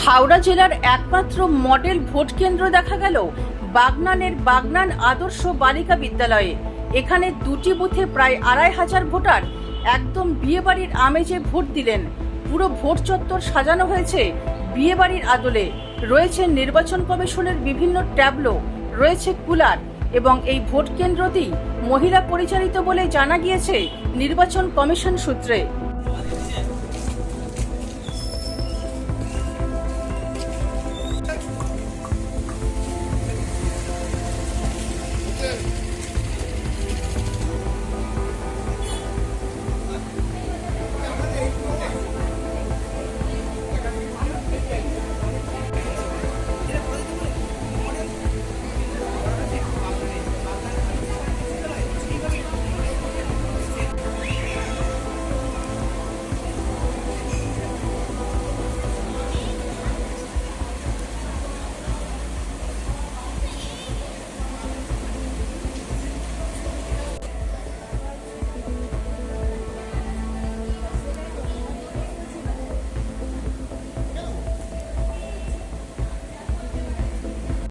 হাওড়া জেলার একমাত্র model vote কেন্দ্র দেখা গেল বাগনানের বাগনান আদর্শ বালিকা বিদ্যালয়ে। এখানে দুটি বুথে প্রায় 2500 ভোটার একদম বিয়েবাড়ির আমেজে ভোট দিলেন। পুরো ভোট চত্বর সাজানো হয়েছে বিয়েবাড়ির আদলে। রয়েছে নির্বাচন কমিশনের বিভিন্ন ট্যাবলো, রয়েছে কুলার এবং এই ভোট কেন্দ্রটি মহিলা পরিচালিত বলে জানা গিয়েছে নির্বাচন কমিশন সূত্রে।